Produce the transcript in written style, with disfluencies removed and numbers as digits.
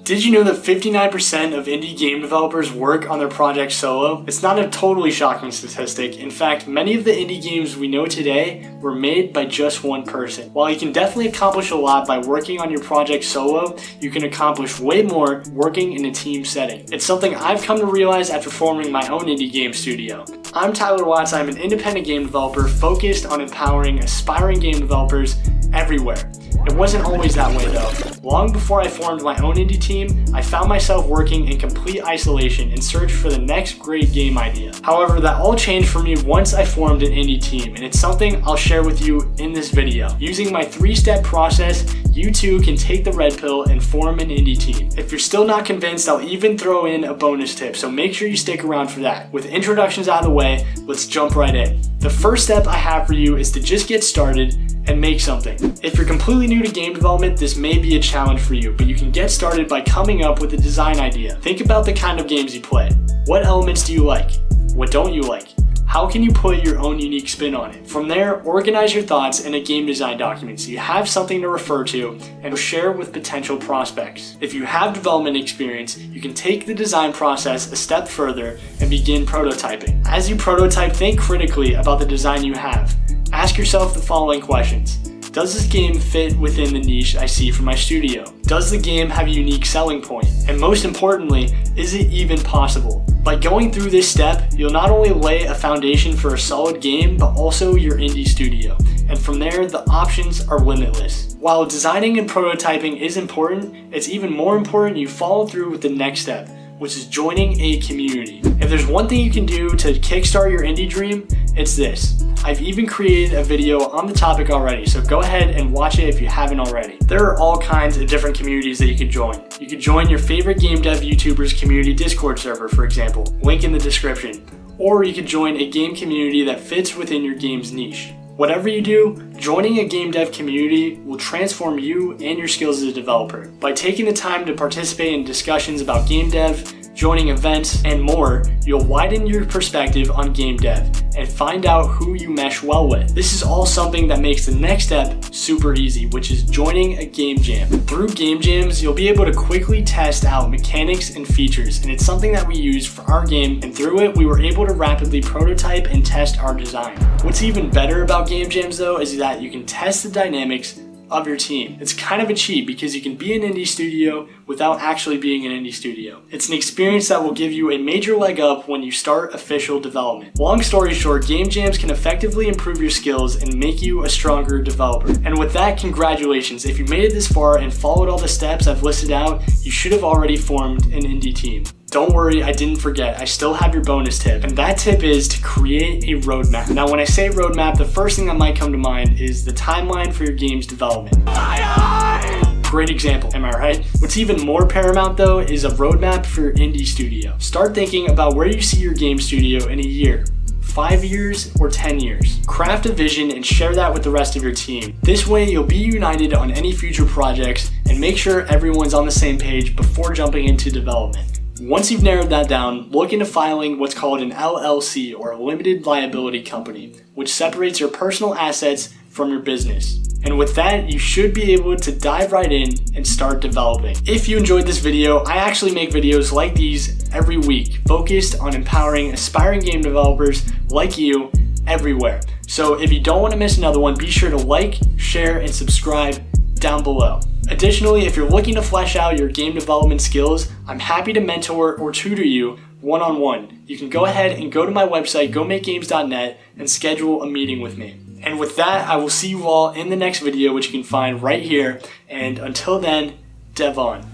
Did you know that 59% of indie game developers work on their projects solo? It's not a totally shocking statistic. In fact, many of the indie games we know today were made by just one person. While you can definitely accomplish a lot by working on your project solo, you can accomplish way more working in a team setting. It's something I've come to realize after forming my own indie game studio. I'm Tyler Watts. I'm an independent game developer focused on empowering aspiring game developers everywhere. It wasn't always that way though. Long before I formed my own indie team, I found myself working in complete isolation in search for the next great game idea. However, that all changed for me once I formed an indie team, and it's something I'll share with you in this video. Using my 3-step process, you too can take the red pill and form an indie team. If you're still not convinced, I'll even throw in a bonus tip, so make sure you stick around for that. With introductions out of the way, let's jump right in. The first step I have for you is to just get started and make something. If you're completely new to game development, this may be a challenge for you, but you can get started by coming up with a design idea. Think about the kind of games you play. What elements do you like? What don't you like? How can you put your own unique spin on it? From there, organize your thoughts in a game design document so you have something to refer to and share with potential prospects. If you have development experience, you can take the design process a step further and begin prototyping. As you prototype, think critically about the design you have. Ask yourself the following questions. Does this game fit within the niche I see for my studio? Does the game have a unique selling point? And most importantly, is it even possible? By going through this step, you'll not only lay a foundation for a solid game, but also your indie studio. And from there, the options are limitless. While designing and prototyping is important, it's even more important you follow through with the next step, which is joining a community. If there's one thing you can do to kickstart your indie dream, it's this. I've even created a video on the topic already, so go ahead and watch it if you haven't already. There are all kinds of different communities that you could join. You could join your favorite game dev YouTubers community Discord server, for example, link in the description. Or you could join a game community that fits within your game's niche. Whatever you do, joining a game dev community will transform you and your skills as a developer. By taking the time to participate in discussions about game dev, joining events, and more, you'll widen your perspective on game dev and find out who you mesh well with. This is all something that makes the next step super easy, which is joining a game jam. Through game jams, you'll be able to quickly test out mechanics and features, and it's something that we use for our game, and through it, we were able to rapidly prototype and test our design. What's even better about game jams though is that you can test the dynamics of your team. It's kind of a cheat because you can be an indie studio without actually being an indie studio. It's an experience that will give you a major leg up when you start official development. Long story short, game jams can effectively improve your skills and make you a stronger developer. And with that, congratulations. If you made it this far and followed all the steps I've listed out, you should have already formed an indie team. Don't worry, I didn't forget. I still have your bonus tip, and that tip is to create a roadmap. Now, when I say roadmap, the first thing that might come to mind is the timeline for your game's development. Great example, am I right? What's even more paramount though is a roadmap for your indie studio. Start thinking about where you see your game studio in a year, 5 years, or 10 years. Craft a vision and share that with the rest of your team. This way, you'll be united on any future projects and make sure everyone's on the same page before jumping into development. Once you've narrowed that down, look into filing what's called an LLC, or a limited liability company, which separates your personal assets from your business. And with that, you should be able to dive right in and start developing. If you enjoyed this video, I actually make videos like these every week, focused on empowering aspiring game developers like you everywhere. So if you don't want to miss another one, be sure to like, share, and subscribe down below. Additionally, if you're looking to flesh out your game development skills, I'm happy to mentor or tutor you one-on-one. You can go ahead and go to my website, gomakegames.net, and schedule a meeting with me. And with that, I will see you all in the next video, which you can find right here. And until then, dev on.